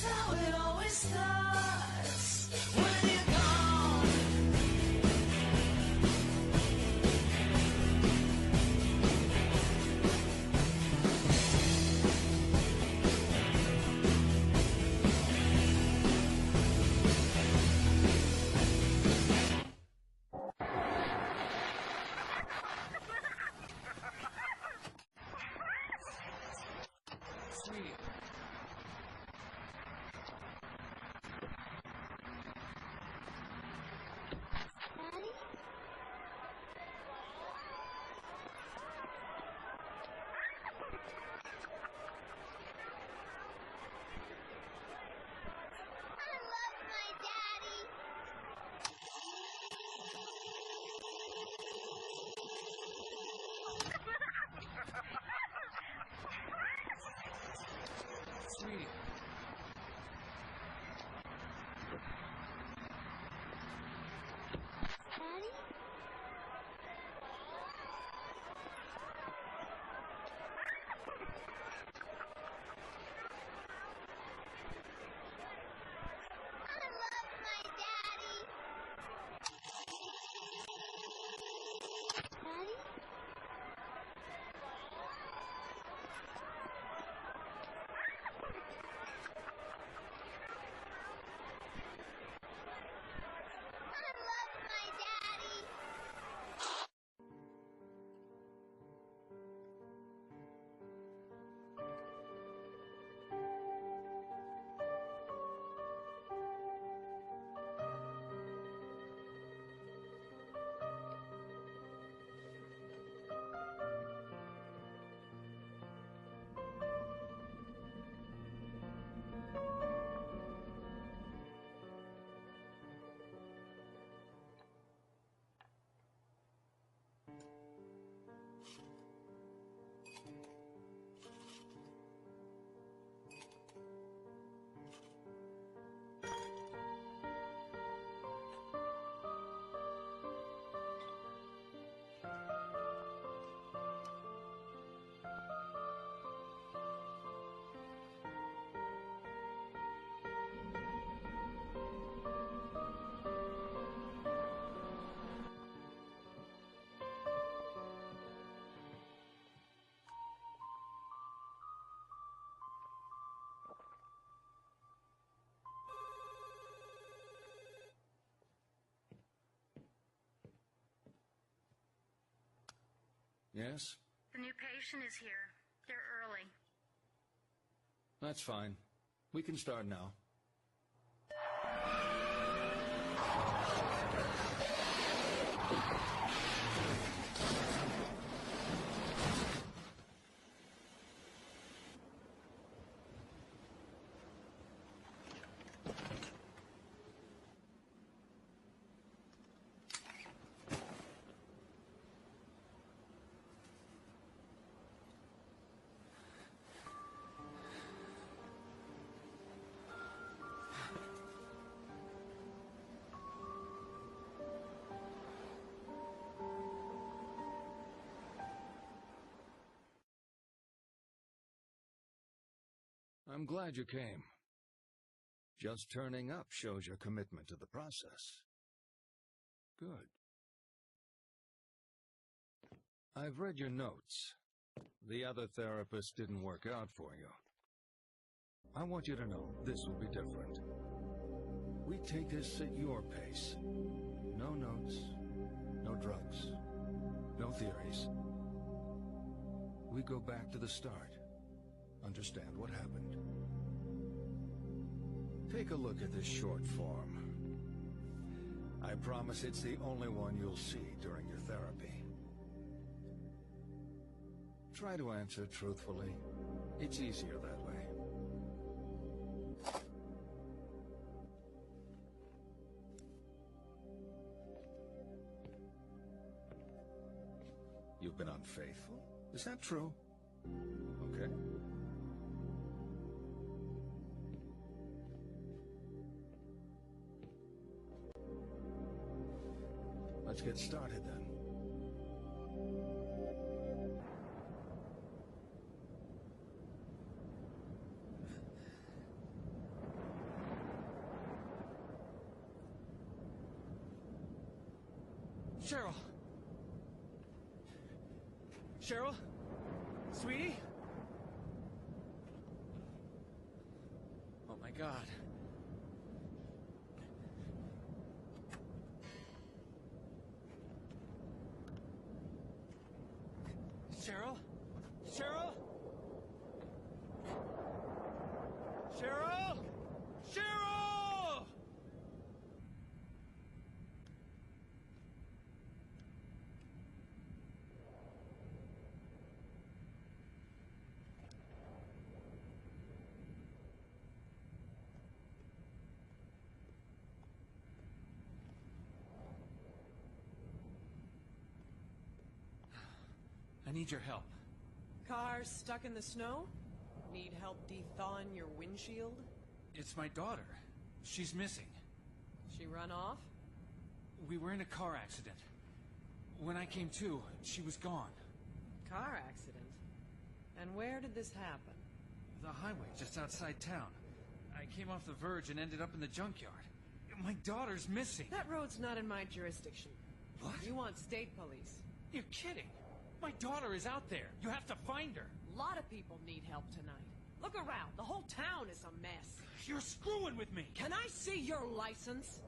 how it always starts when you're gone. Sweet. Sweet. Yes? The new patient is here. They're early. That's fine. We can start now. I'm glad you came. Just turning up shows your commitment to the process. Good. I've read your notes. The other therapist didn't work out for you. I want you to know this will be different. We take this at your pace. No notes, no drugs, no theories. We go back to the start. Understand what happened. Take a look at this short form. I promise it's the only one you'll see during your therapy. Try to answer truthfully. It's easier that way. You've been unfaithful? Is that true? Okay. Let's get started then. Cheryl! Cheryl? Sweetie? Oh my God. Cheryl? Cheryl? Cheryl? Cheryl! I need your help. Car stuck in the snow? Need help de-thawing your windshield? It's my daughter. She's missing. She run off? We were in a car accident. When I came to, she was gone. Car accident? And where did this happen? The highway just outside town. I came off the verge and ended up in the junkyard. My daughter's missing. That road's not in my jurisdiction. What? You want state police. You're kidding. My daughter is out there. You have to find her. A lot of people need help tonight. Look around. The whole town is a mess. You're screwing with me. Can I see your license?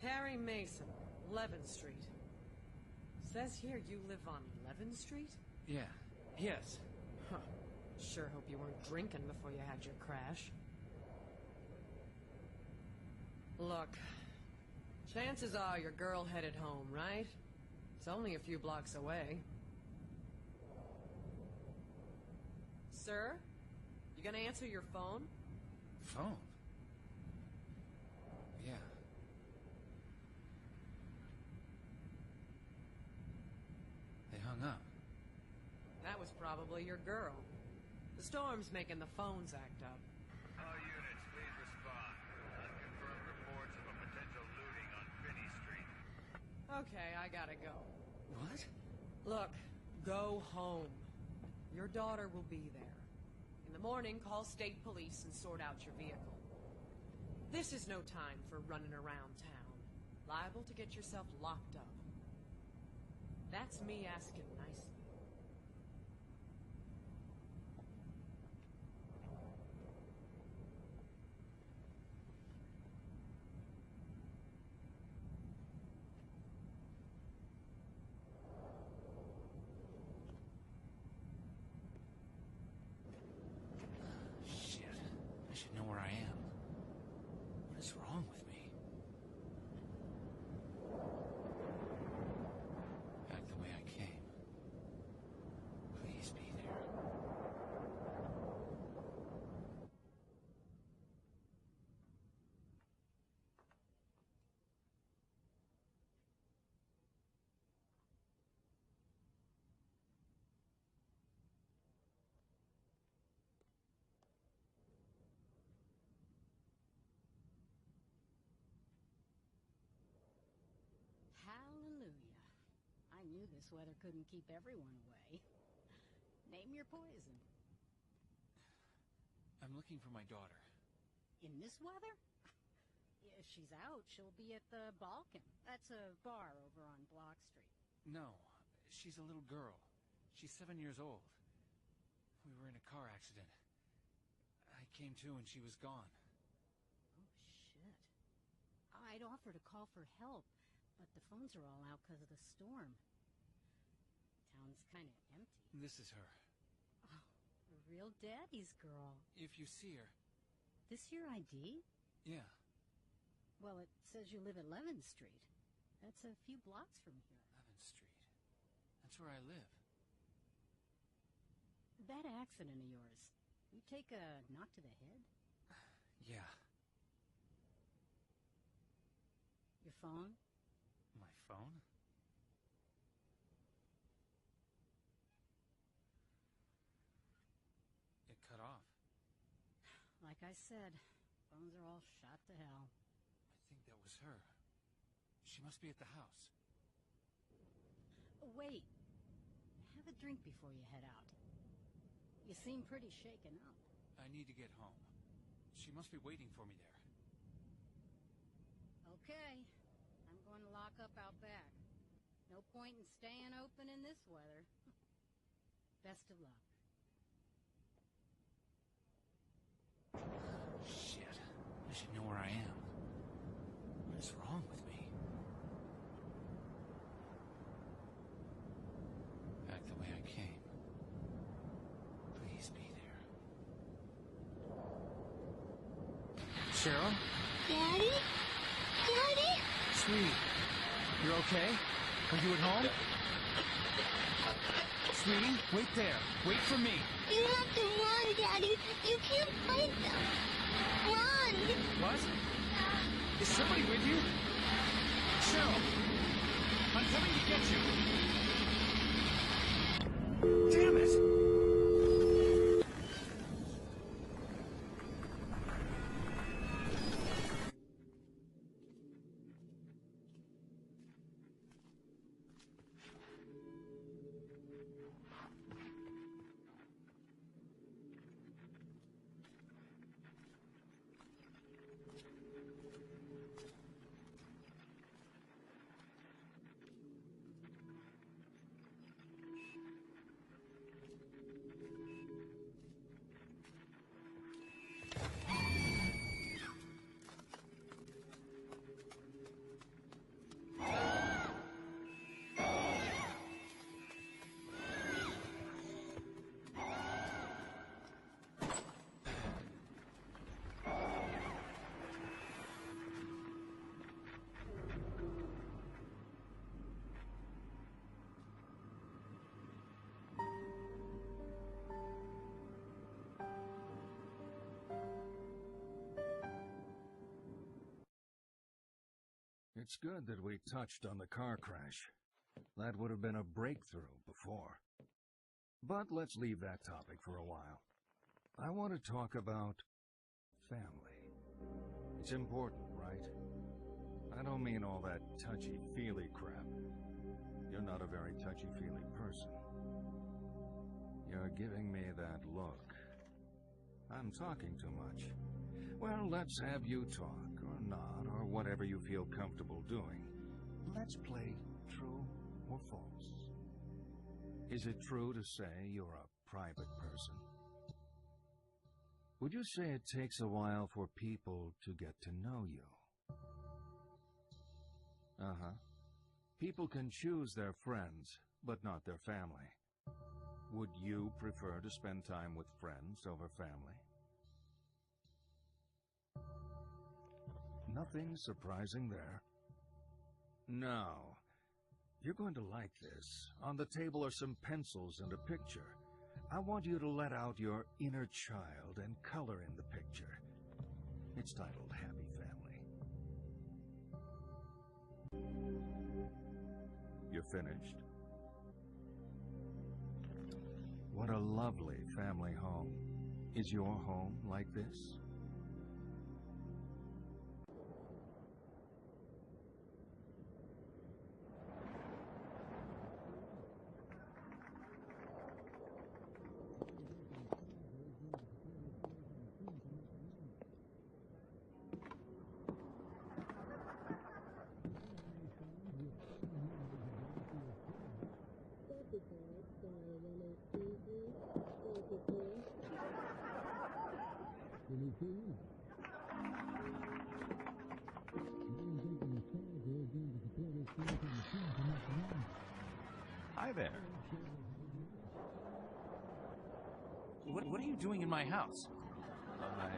Harry Mason, 11th Street. Says here you live on 11th Street? Yeah. Yes. Huh. Sure hope you weren't drinking before you had your crash. Look, chances are your girl headed home, right? It's only a few blocks away. Sir? You gonna answer your phone? Phone? Yeah. They hung up. That was probably your girl. The storm's making the phones act up. All units, please respond. Unconfirmed reports of a potential looting on Finney Street. Okay, I gotta go. What? Look, go home. Your daughter will be there. In the morning, call state police and sort out your vehicle. This is no time for running around town. Liable to get yourself locked up. That's me asking nicely. Shit. I should know where I am. What is wrong with me? Back the way I came. Please be there. Hallelujah. I knew this weather couldn't keep everyone away. Name your poison. I'm looking for my daughter. In this weather? If she's out, she'll be at the Balkan. That's a bar over on Block Street. No, she's a little girl. She's 7 years old. We were in a car accident. I came to and she was gone. Oh, shit. I'd offer to call for help, but the phones are all out because of the storm. Town's kind of empty. This is her. Oh, a real daddy's girl. If you see her. This your ID? Yeah. Well, it says you live at 11th Street. That's a few blocks from here. 11th Street. That's where I live. That accident of yours, you take a knock to the head? Yeah. Your phone? My phone? It cut off. Like I said, phones are all shot to hell. I think that was her. She must be at the house. Wait. Have a drink before you head out. You seem pretty shaken up. I need to get home. She must be waiting for me there. Okay. I'm going to lock up out back. No point in staying open in this weather. Best of luck. Shit. I should know where I am. What's wrong with me? Back the way I came. Please be there. Cheryl? Daddy? Daddy? Sweetie, you're okay? Are you at home? Sweetie, wait there. Wait for me. You have to run, Daddy. You can't fight them. Run! What? Is somebody with you? Cheryl! I'm coming to get you! Damn it! It's good that we touched on the car crash. That would have been a breakthrough before. But let's leave that topic for a while. I want to talk about family. It's important, right? I don't mean all that touchy-feely crap. You're not a very touchy-feely person. You're giving me that look. I'm talking too much. Well, let's have you talk, or not, or whatever you feel comfortable doing. Let's play true or false. Is it true to say you're a private person? Would you say it takes a while for people to get to know you? Uh-huh. People can choose their friends, but not their family. Would you prefer to spend time with friends over family? Nothing surprising there. Now, you're going to like this. On the table are some pencils and a picture. I want you to let out your inner child and color in the picture. It's titled Happy Family. You're finished? What a lovely family home. Is your home like this? Hi there. What are you doing in my house? I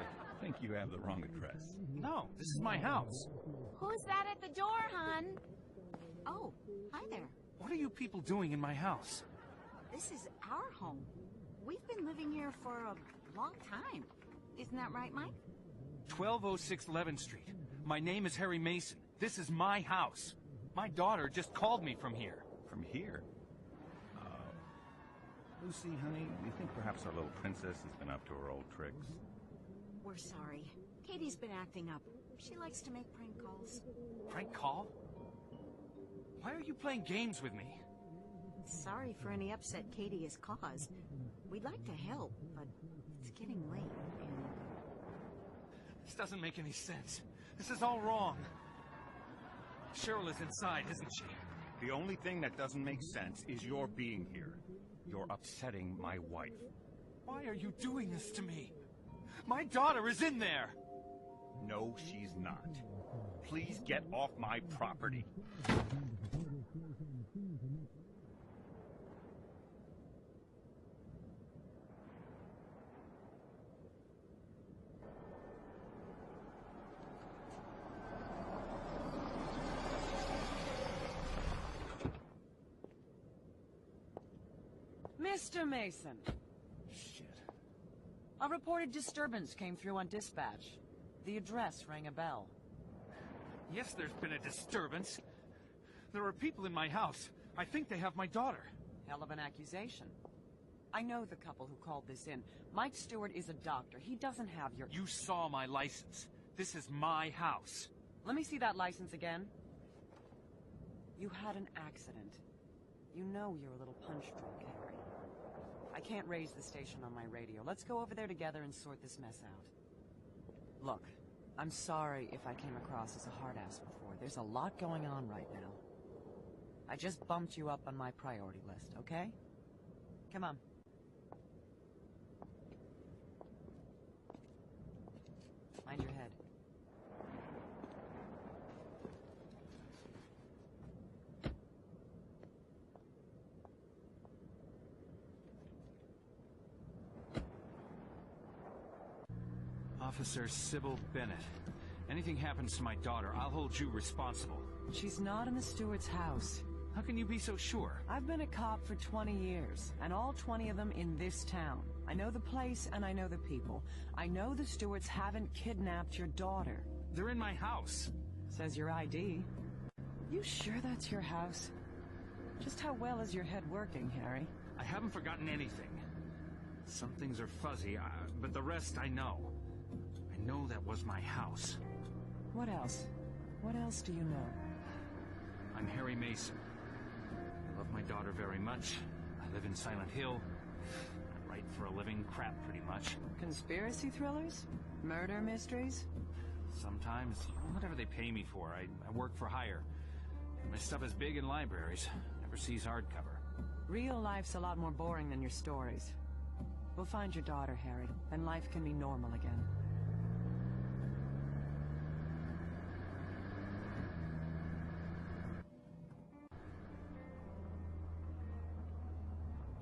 think you have the wrong address. No, this is my house. Who's that at the door, hon? Oh, hi there. What are you people doing in my house? This is our home. We've been living here for a long time. Isn't that right, Mike? 1206 11th Street. My name is Harry Mason. This is my house. My daughter just called me from here. From here? Lucy, honey, do you think perhaps our little princess has been up to her old tricks? We're sorry. Katie's been acting up. She likes to make prank calls. Prank call? Why are you playing games with me? Sorry for any upset Katie has caused. We'd like to help, but It's getting late, and This doesn't make any sense. This is all wrong. Cheryl is inside, isn't she? The only thing that doesn't make sense is your being here. You're upsetting my wife. Why are you doing this to me? My daughter is in there! No, she's not. Please get off my property. Mr. Mason, Shit. a reported disturbance came through on dispatch. The address rang a bell. Yes, there's been a disturbance. There are people in my house. I think they have my daughter. Hell of an accusation. I know the couple who called this in. Mike Stewart is a doctor. He doesn't have your... You saw my license. This is my house. Let me see that license again. You had an accident. You know you're a little punch-drunk, Harry. I can't raise the station on my radio. Let's go over there together and sort this mess out. Look, I'm sorry if I came across as a hard-ass before. There's a lot going on right now. I just bumped you up on my priority list, okay? Come on. Mind your head. Officer Sybil Bennett. Anything happens to my daughter, I'll hold you responsible. She's not in the Stewart's house. How can you be so sure? I've been a cop for 20 years, and all 20 of them in this town. I know the place, and I know the people. I know the Stewarts haven't kidnapped your daughter. They're in my house. Says your ID. You sure that's your house? Just how well is your head working, Harry? I haven't forgotten anything. Some things are fuzzy, but the rest I know. I know that was my house. What else? What else do you know? I'm Harry Mason. I love my daughter very much. I live in Silent Hill. I write for a living, crap pretty much. Conspiracy thrillers? Murder mysteries? Sometimes, whatever they pay me for, I work for hire. My stuff is big in libraries. Never sees hardcover. Real life's a lot more boring than your stories. We'll find your daughter, Harry, and life can be normal again.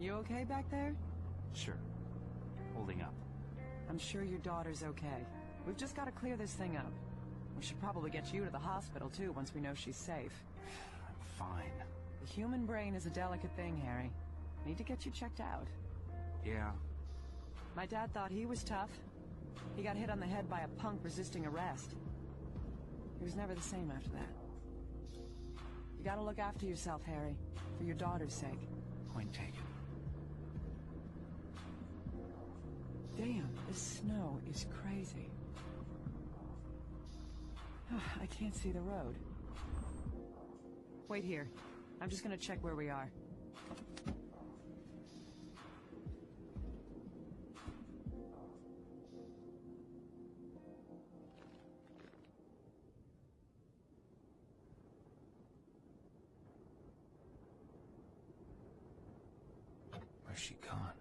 You okay back there? Sure. Holding up. I'm sure your daughter's okay. We've just got to clear this thing up. We should probably get you to the hospital, too, once we know she's safe. I'm fine. The human brain is a delicate thing, Harry. Need to get you checked out. Yeah. My dad thought he was tough. He got hit on the head by a punk resisting arrest. He was never the same after that. You gotta look after yourself, Harry. For your daughter's sake. Point taken. Damn, this snow is crazy. I can't see the road. Wait here. I'm just gonna check where we are. Where's she gone?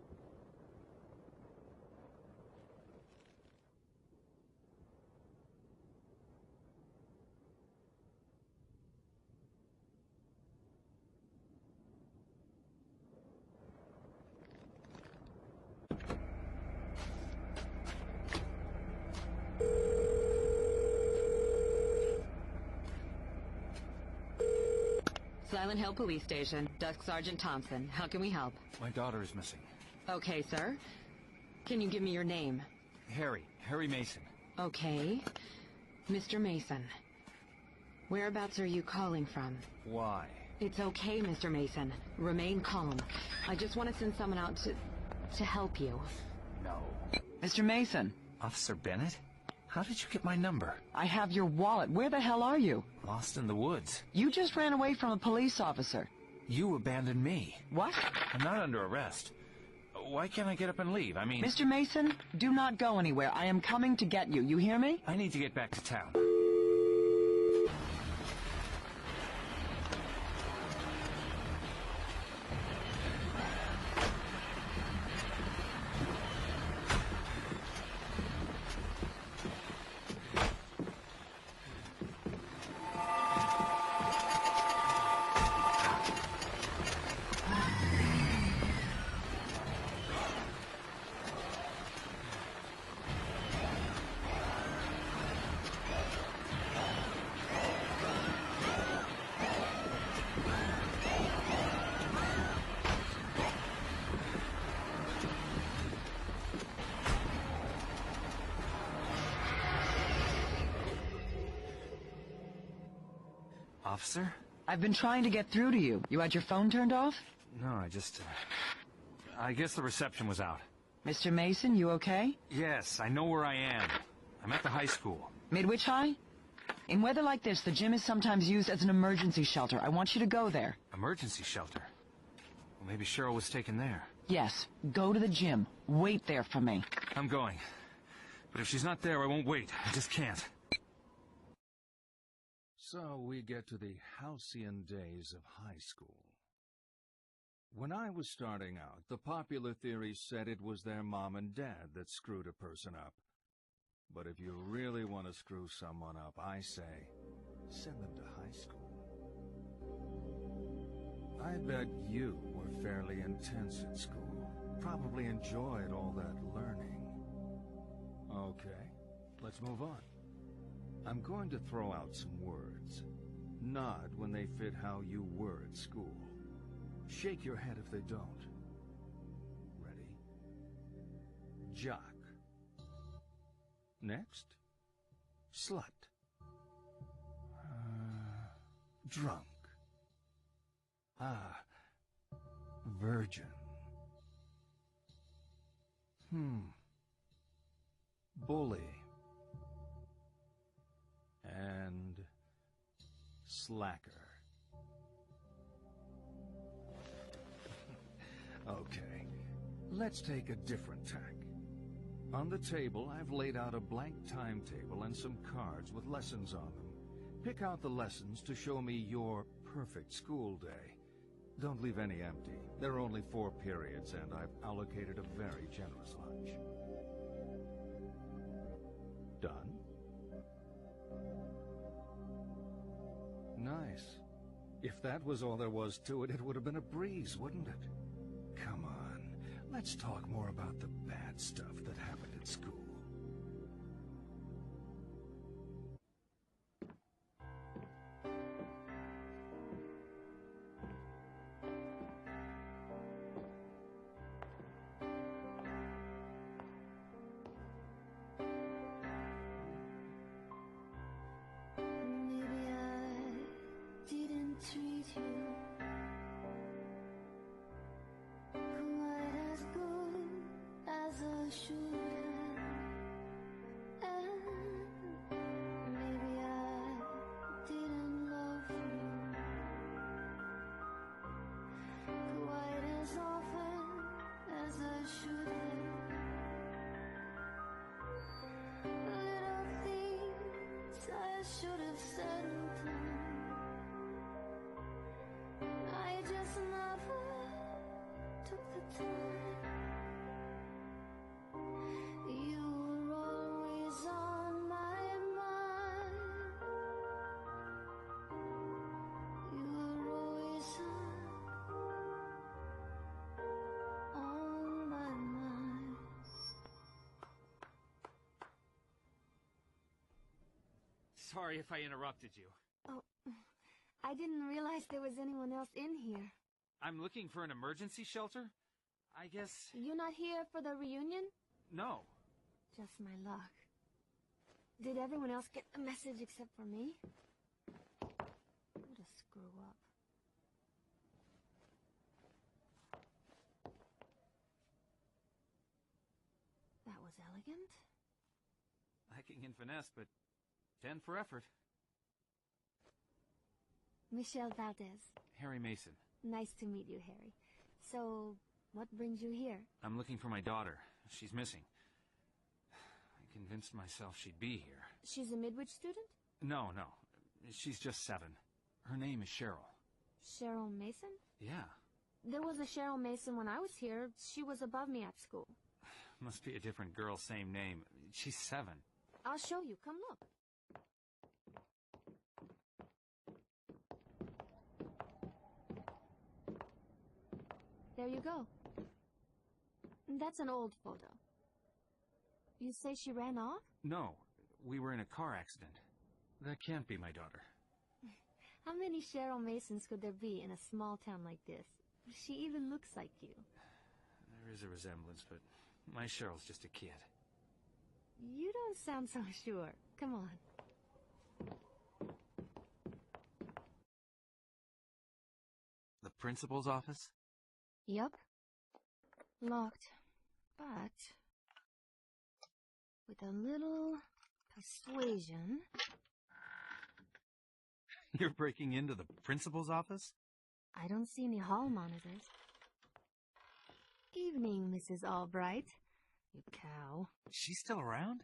Silent Hill Police Station, Desk Sergeant Thompson. How can we help? My daughter is missing. Okay, sir. Can you give me your name? Harry Mason. Okay. Mr. Mason. Whereabouts are you calling from? Why? It's okay, Mr. Mason. Remain calm. I just want to send someone out to help you. No. Mr. Mason. Officer Bennett? How did you get my number? I have your wallet. Where the hell are you? Lost in the woods. You just ran away from a police officer. You abandoned me. What? I'm not under arrest. Why can't I get up and leave? I mean... Mr. Mason, do not go anywhere. I am coming to get you. You hear me? I need to get back to town. Officer? I've been trying to get through to you. You had your phone turned off? No, I guess the reception was out. Mr. Mason, you okay? Yes, I know where I am. I'm at the high school. Midwich High? In weather like this, the gym is sometimes used as an emergency shelter. I want you to go there. Emergency shelter? Well, maybe Cheryl was taken there. Yes, go to the gym. Wait there for me. I'm going. But if she's not there, I won't wait. I just can't. So we get to the halcyon days of high school. When I was starting out, the popular theory said it was their mom and dad that screwed a person up. But if you really want to screw someone up, I say, send them to high school. I bet you were fairly intense at school. Probably enjoyed all that learning. Okay, let's move on. I'm going to throw out some words. Nod when they fit how you were at school. Shake your head if they don't. Ready? Jock. Next? Slut. Drunk. Virgin. Bully. And slacker. Okay, let's take a different tack. On the table, I've laid out a blank timetable and some cards with lessons on them. Pick out the lessons to show me your perfect school day. Don't leave any empty. There are only 4 periods, and I've allocated a very generous lunch. Done? Nice. If that was all there was to it, it would have been a breeze, wouldn't it? Come on, let's talk more about the bad stuff that happened at school. Maybe I didn't treat you quite as good as I should have. And maybe I didn't love you quite as often as I should have. Little things I should have said and done, I just never took the time. You were always on my mind. You were always on my mind. Sorry if I interrupted you. Oh, I didn't realize there was anyone else in here. I'm looking for an emergency shelter? I guess... You're not here for the reunion? No. Just my luck. Did everyone else get the message except for me? What a screw up. That was elegant. Lacking in finesse, but 10 for effort. Michelle Valdez. Harry Mason. Nice to meet you, Harry. So, What brings you here? I'm looking for my daughter. She's missing. I convinced myself she'd be here. She's a Midwich student? No. She's just 7. Her name is Cheryl. Cheryl Mason? Yeah. There was a Cheryl Mason when I was here. She was above me at school. Must be a different girl, same name. She's 7. I'll show you. Come look. There you go. That's an old photo. You say she ran off? No, we were in a car accident. That can't be my daughter. How many Cheryl Masons could there be in a small town like this? She even looks like you. There is a resemblance, but my Cheryl's just a kid. You don't sound so sure. Come on. The principal's office? Yup. Locked. But with a little persuasion... You're breaking into the principal's office? I don't see any hall monitors. Evening, Mrs. Albright. You cow. She's still around?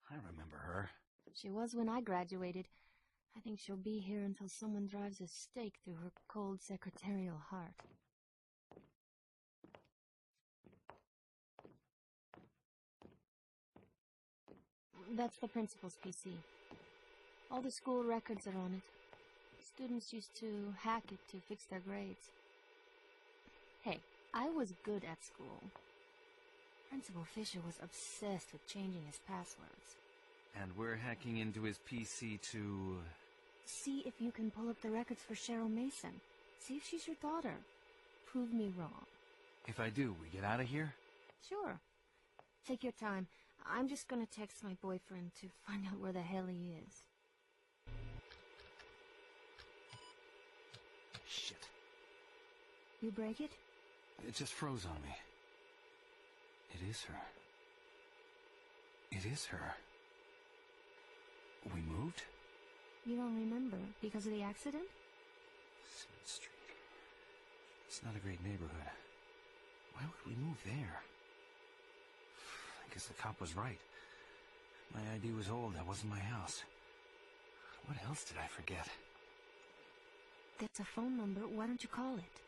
I remember her. She was when I graduated. I think she'll be here until someone drives a stake through her cold secretarial heart. That's the principal's PC. All the school records are on it. Students used to hack it to fix their grades. Hey, I was good at school. Principal Fisher was obsessed with changing his passwords. And we're hacking into his PC to... See if you can pull up the records for Cheryl Mason. See if she's your daughter. Prove me wrong. If I do, we get out of here? Sure. Take your time. I'm just gonna text my boyfriend to find out where the hell he is. Shit. You break it? It just froze on me. It is her. It is her. We moved? You don't remember because of the accident? Smith Street. It's not a great neighborhood. Why would we move there? I guess the cop was right. My ID was old. That wasn't my house. What else did I forget? That's a phone number. Why don't you call it?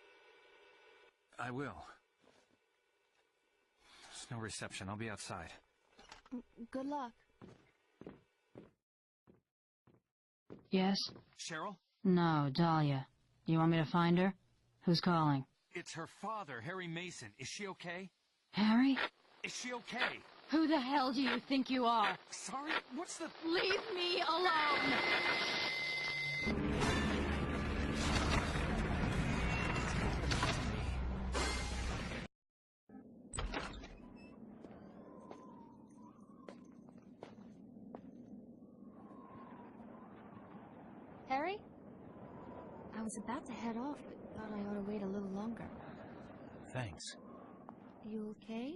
I will. There's no reception. I'll be outside. Good luck. Yes? Cheryl? No, Dahlia. You want me to find her? Who's calling? It's her father, Harry Mason. Is she okay? Harry? Is she okay? Who the hell do you think you are? Sorry? What's the... Leave me alone! Harry? I was about to head off, but thought I ought to wait a little longer. Thanks. You okay?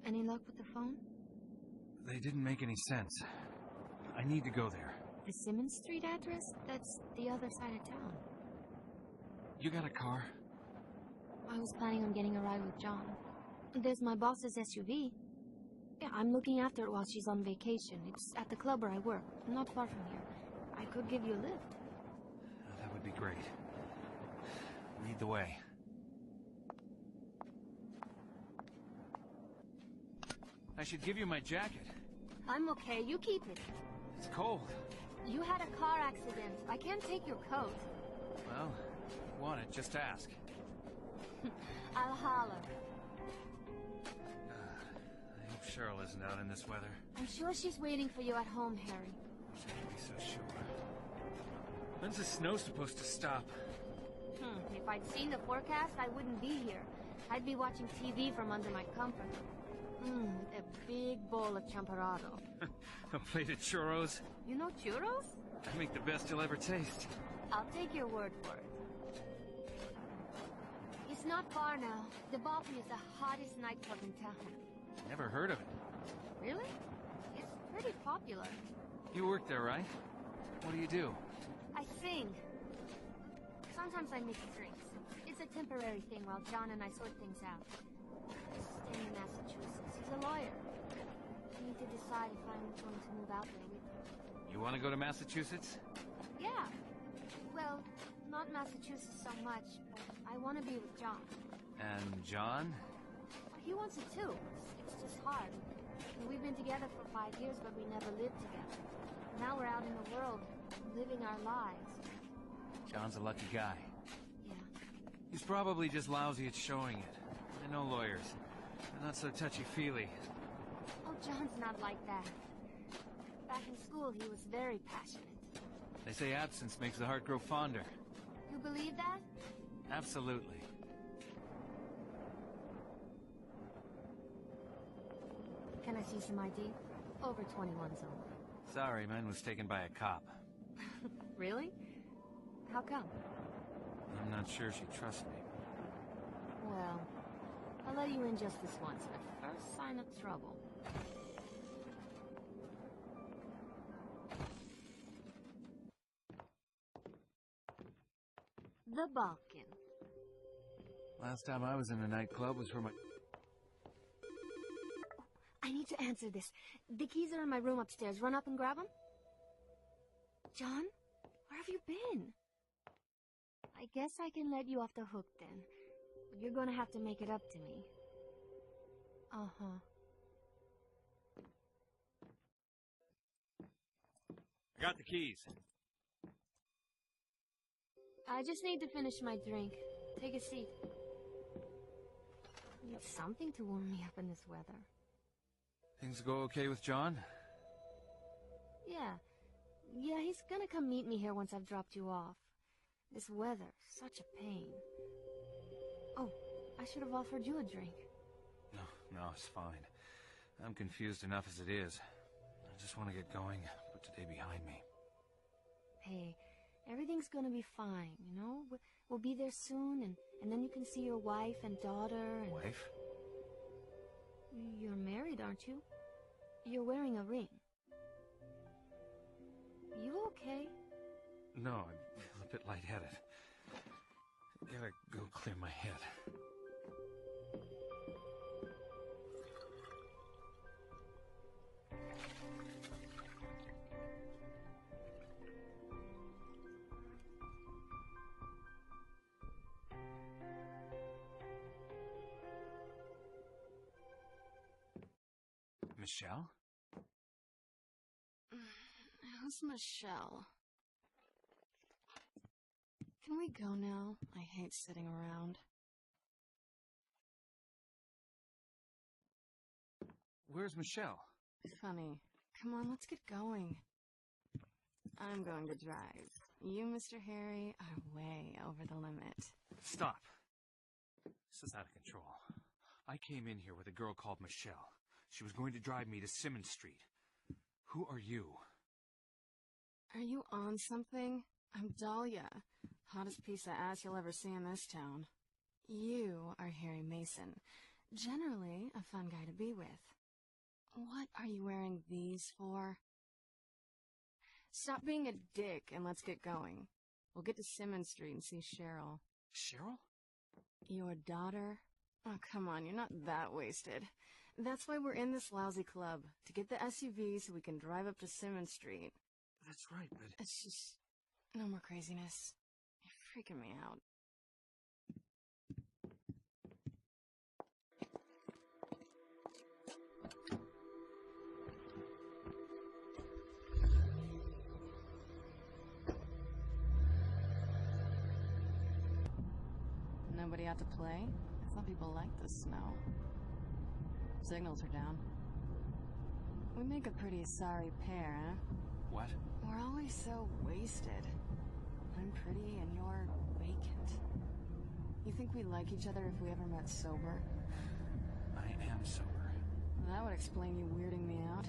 Any luck with the phone? They didn't make any sense. I need to go there. The Simmons Street address? That's the other side of town. You got a car? I was planning on getting a ride with John. There's my boss's SUV. Yeah, I'm looking after it while she's on vacation. It's at the club where I work, not far from here. I could give you a lift. That would be great. Lead the way. I should give you my jacket. I'm okay. You keep it. It's cold. You had a car accident. I can't take your coat. Well, want it, just ask. I'll holler. I hope Cheryl isn't out in this weather. I'm sure she's waiting for you at home, Harry. I can't be so sure. When's the snow supposed to stop? If I'd seen the forecast, I wouldn't be here. I'd be watching TV from under my comforter. With a big bowl of champorado. A plate of churros? You know churros? I make the best you'll ever taste. I'll take your word for it. It's not far now. The Balkan is the hottest nightclub in town. Never heard of it. Really? It's pretty popular. You work there, right? What do you do? I sing. Sometimes I mix drinks. It's a temporary thing while John and I sort things out. He's staying in Massachusetts. He's a lawyer. I need to decide if I'm going to move out there with him. You want to go to Massachusetts? Yeah. Well, not Massachusetts so much, but I want to be with John. And John? He wants it too. It's just hard. We've been together for 5 years, but we never lived together. Now we're out in the world, living our lives. John's a lucky guy. Yeah. He's probably just lousy at showing it. I know lawyers. They're not so touchy-feely. Oh, John's not like that. Back in school, he was very passionate. They say absence makes the heart grow fonder. You believe that? Absolutely. Can I see some ID? Over 21's old. Sorry, mine was taken by a cop. Really? How come? I'm not sure she trusts me. Well, I'll let you in just this once, but first sign of trouble. The Balkan. Last time I was in a nightclub was for my... I need to answer this. The keys are in my room upstairs. Run up and grab them? John? Where have you been? I guess I can let you off the hook then. But you're gonna have to make it up to me. Uh-huh. I got the keys. I just need to finish my drink. Take a seat. Need something to warm me up in this weather. Things go okay with John? Yeah. Yeah, he's gonna come meet me here once I've dropped you off. This weather, such a pain. Oh, I should have offered you a drink. No, it's fine. I'm confused enough as it is. I just want to get going, put today behind me. Hey, everything's gonna be fine, you know? We'll be there soon, and then you can see your wife and daughter and... Wife? You're married, aren't you? You're wearing a ring. You okay? No, I'm a bit lightheaded. Gotta go clear my head. Michelle? How's Michelle? Can we go now? I hate sitting around. Where's Michelle? Funny. Come on, let's get going. I'm going to drive. You, Mr. Harry, are way over the limit. Stop. This is out of control. I came in here with a girl called Michelle. She was going to drive me to Simmons Street. Who are you? Are you on something? I'm Dahlia. Hottest piece of ass you'll ever see in this town. You are Harry Mason. Generally, a fun guy to be with. What are you wearing these for? Stop being a dick and let's get going. We'll get to Simmons Street and see Cheryl. Cheryl? Your daughter? Oh, come on, you're not that wasted. That's why we're in this lousy club, to get the SUV so we can drive up to Simmons Street. That's right, but... It's just... no more craziness. You're freaking me out. Nobody out to play? I thought people liked the snow. Signals are down. We make a pretty sorry pair, huh? What? We're always so wasted. I'm pretty and you're vacant. You think we like each other if we ever met sober? I am sober. That would explain you weirding me out.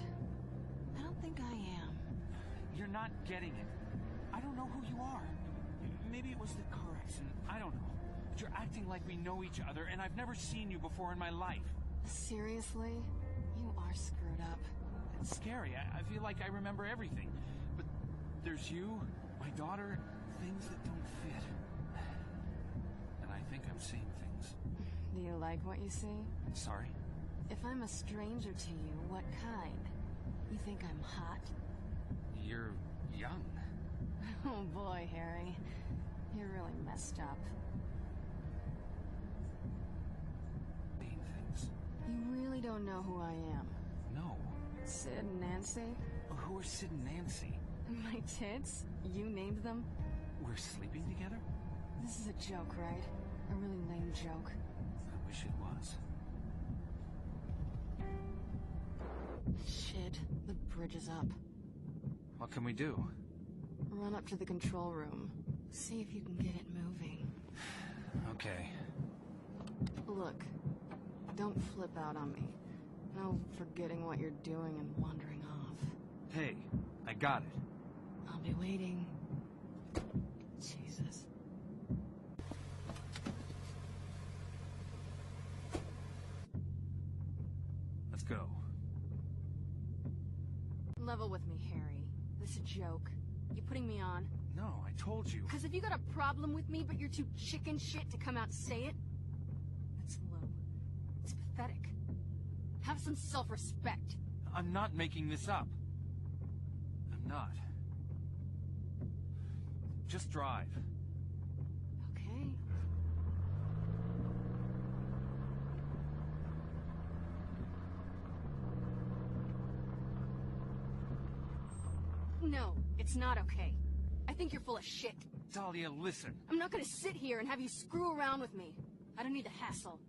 I don't think I am. You're not getting it. I don't know who you are. Maybe it was the car accident. I don't know. But you're acting like we know each other, and I've never seen you before in my life. Seriously? You are screwed up. It's scary. I feel like I remember everything. But there's you, my daughter, things that don't fit. And I think I'm seeing things. Do you like what you see? Sorry? If I'm a stranger to you, what kind? You think I'm hot? You're young. Oh boy, Harry. You're really messed up. Seeing things. You really don't know who I am. No. Sid and Nancy? Who are Sid and Nancy? My tits? You named them? We're sleeping together? This is a joke, right? A really lame joke. I wish it was. Shit, the bridge is up. What can we do? Run up to the control room. See if you can get it moving. Okay. Look, don't flip out on me. No forgetting what you're doing and wandering off. Hey, I got it. I'll be waiting. Jesus. Let's go. Level with me, Harry. This is a joke. You putting me on? No, I told you. Because if you got a problem with me, but you're too chicken shit to come out and say it, that's low. It's pathetic. Have some self-respect. I'm not making this up. I'm not. Just drive. Okay. No, it's not okay. I think you're full of shit. Dahlia, listen. I'm not gonna sit here and have you screw around with me. I don't need the hassle.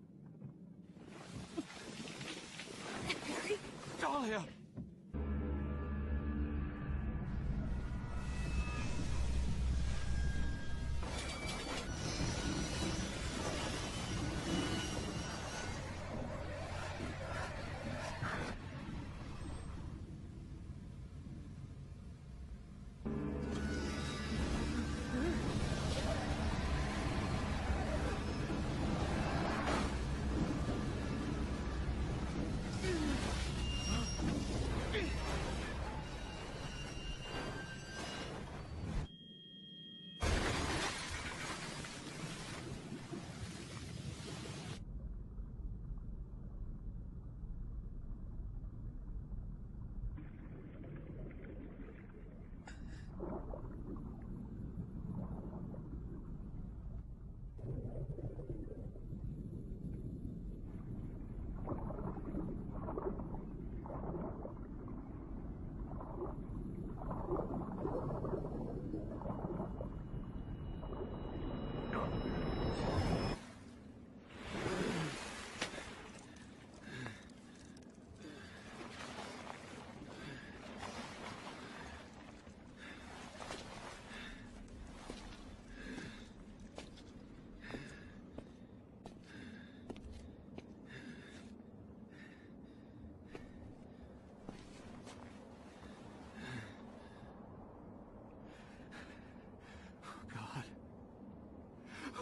Harry? Dahlia!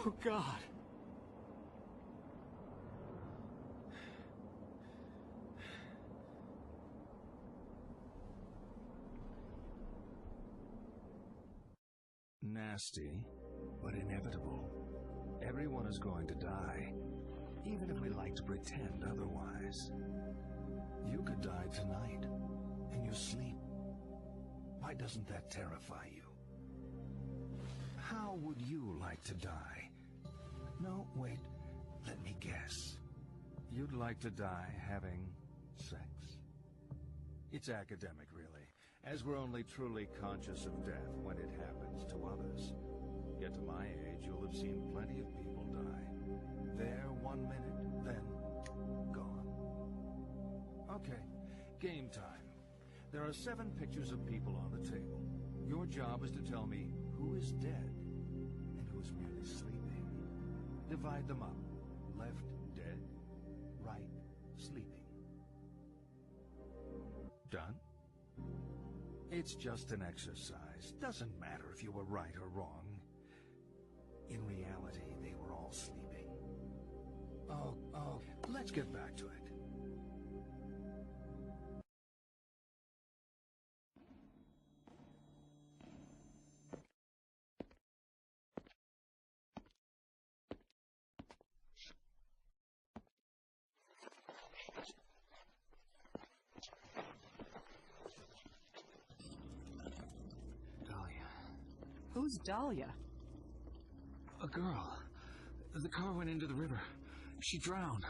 Oh, God. Nasty, but inevitable. Everyone is going to die, even if we like to pretend otherwise. You could die tonight, in your sleep. Why doesn't that terrify you? How would you like to die? No, wait, let me guess. You'd like to die having sex? It's academic, really, as we're only truly conscious of death when it happens to others. Get to my age, you'll have seen plenty of people die. There 1 minute, then gone. Okay, game time. There are 7 pictures of people on the table. Your job is to tell me who is dead and who is merely sleeping. Divide them up. Left, dead. Right, sleeping. Done? It's just an exercise. Doesn't matter if you were right or wrong. In reality, they were all sleeping. Oh, let's get back to it. Where's Dahlia? A girl. The car went into the river. She drowned.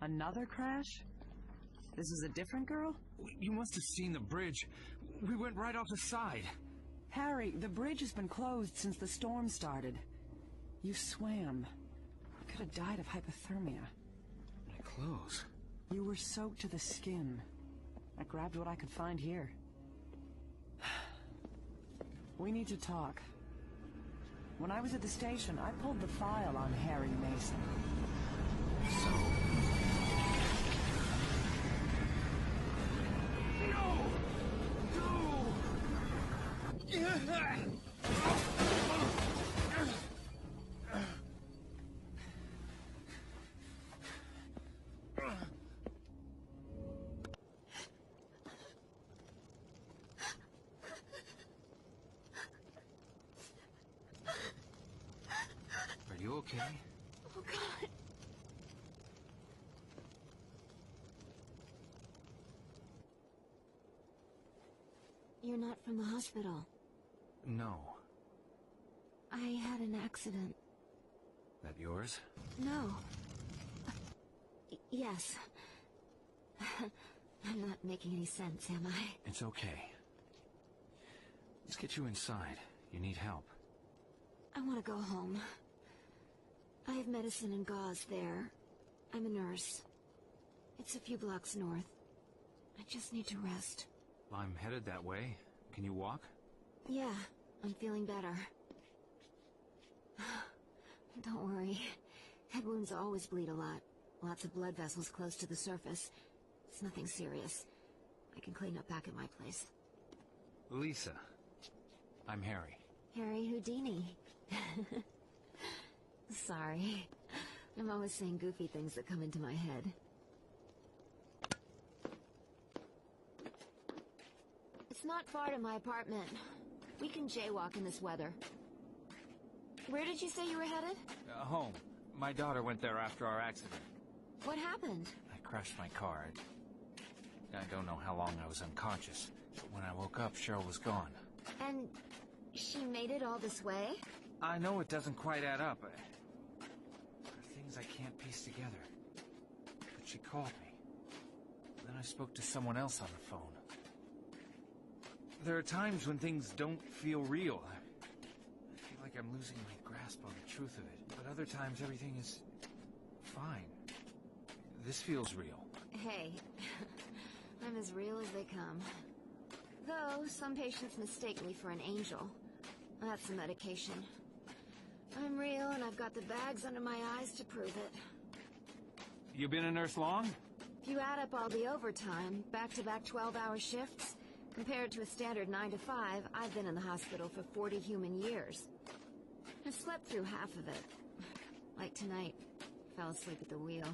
Another crash? This is a different girl? You must have seen the bridge. We went right off the side. Harry, the bridge has been closed since the storm started. You swam. You could have died of hypothermia. My clothes. You were soaked to the skin. I grabbed what I could find here. We need to talk. When I was at the station, I pulled the file on Harry Mason. So... No! Are you okay? Oh, God. You're not from the hospital. No. I had an accident. That yours? No. Yes. I'm not making any sense, am I? It's okay. Let's get you inside. You need help. I want to go home. I have medicine and gauze there. I'm a nurse. It's a few blocks north. I just need to rest. I'm headed that way. Can you walk? Yeah, I'm feeling better. Don't worry. Head wounds always bleed a lot. Lots of blood vessels close to the surface. It's nothing serious. I can clean up back at my place. Lisa. I'm Harry. Harry Houdini. Sorry. I'm always saying goofy things that come into my head. It's not far to my apartment. We can jaywalk in this weather. Where did you say you were headed? Home. My daughter went there after our accident. What happened? I crashed my car. I don't know how long I was unconscious. When I woke up, Cheryl was gone. And she made it all this way? I know it doesn't quite add up. There are things I can't piece together. But she called me. Then I spoke to someone else on the phone. There are times when things don't feel real. I feel like I'm losing my grasp on the truth of it. But other times everything is fine. This feels real. Hey, I'm as real as they come. Though, some patients mistake me for an angel. That's the medication. I'm real, and I've got the bags under my eyes to prove it. You been a nurse long? If you add up all the overtime, back-to-back 12-hour shifts, compared to a standard 9 to 5, I've been in the hospital for 40 human years. I slept through half of it. Like tonight, fell asleep at the wheel.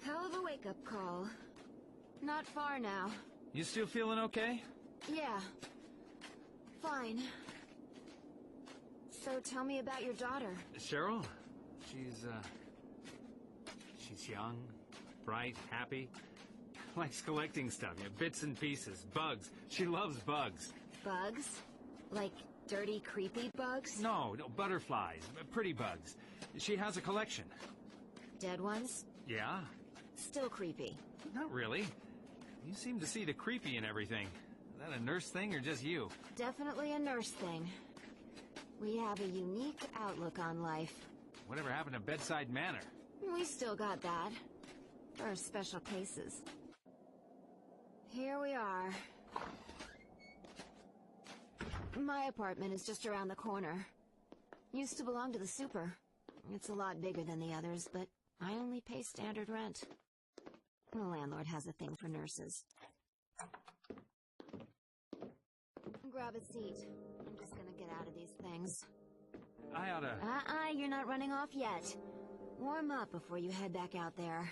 Hell of a wake-up call. Not far now. You still feeling okay? Yeah. Fine. So tell me about your daughter. Cheryl? She's young, bright, happy. Likes collecting stuff, bits and pieces, bugs. She loves bugs. Bugs? Like dirty, creepy bugs? No, butterflies, pretty bugs. She has a collection. Dead ones? Yeah? Still creepy. Not really. You seem to see the creepy in everything. Is that a nurse thing or just you? Definitely a nurse thing. We have a unique outlook on life. Whatever happened to bedside manner? We still got that. For special cases. Here we are. My apartment is just around the corner. Used to belong to the super. It's a lot bigger than the others, but I only pay standard rent. The landlord has a thing for nurses. Grab a seat. I'm just gonna get out of these things. I oughta... You're not running off yet. Warm up before you head back out there.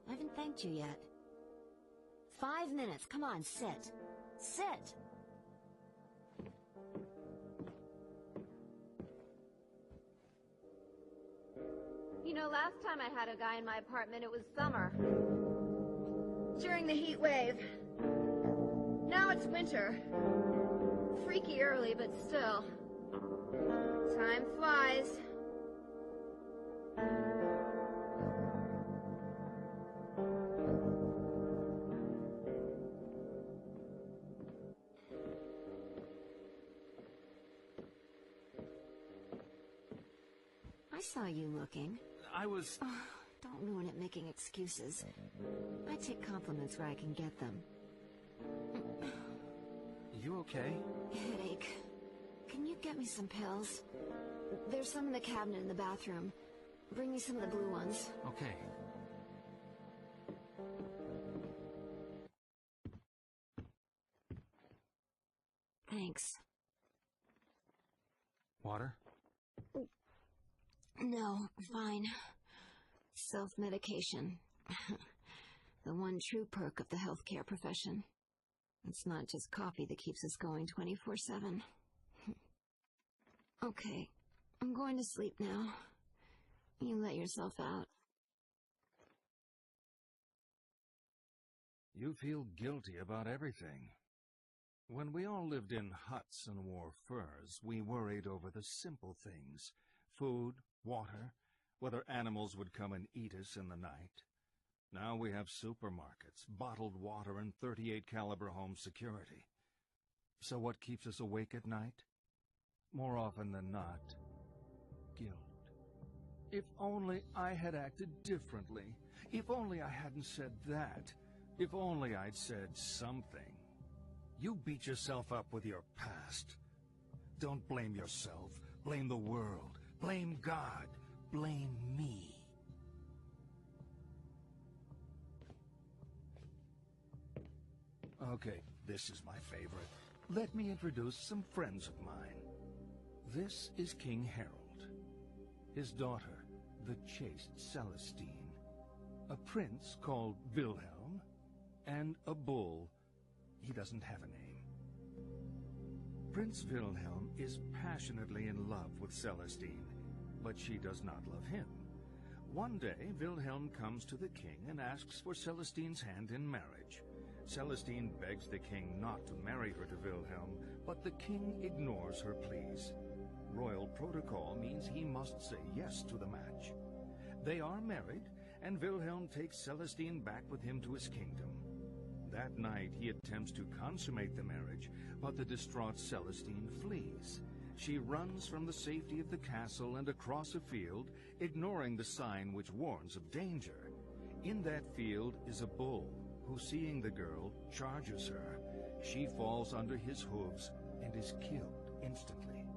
I haven't thanked you yet. 5 minutes. Come on, sit. Sit! You know, last time I had a guy in my apartment, it was summer. During the heat wave. Now it's winter. Freaky early, but still. Time flies. I saw you looking. I was... Oh, don't ruin it making excuses. I take compliments where I can get them. You okay? Headache. Can you get me some pills? There's some in the cabinet in the bathroom. Bring me some of the blue ones. Okay. Thanks. Water? No, fine. Self-medication. The one true perk of the healthcare profession. It's not just coffee that keeps us going 24/7. Okay, I'm going to sleep now. You let yourself out. You feel guilty about everything. When we all lived in huts and wore furs, we worried over the simple things. Food, water, whether animals would come and eat us in the night. Now we have supermarkets, bottled water, and .38 caliber home security. So what keeps us awake at night? More often than not, guilt. If only I had acted differently. If only I hadn't said that. If only I'd said something. You beat yourself up with your past. Don't blame yourself. Blame the world. Blame God. Blame me. Okay, this is my favorite. Let me introduce some friends of mine. This is King Harold. His daughter, the chaste Celestine. A prince called Wilhelm. And a bull. He doesn't have a name. Prince Wilhelm is passionately in love with Celestine, but she does not love him. One day, Wilhelm comes to the king and asks for Celestine's hand in marriage. Celestine begs the king not to marry her to Wilhelm, but the king ignores her pleas. Royal protocol means he must say yes to the match. They are married, and Wilhelm takes Celestine back with him to his kingdom. That night, he attempts to consummate the marriage, but the distraught Celestine flees. She runs from the safety of the castle and across a field, ignoring the sign which warns of danger. In that field is a bull, who, seeing the girl, charges her. She falls under his hooves and is killed instantly.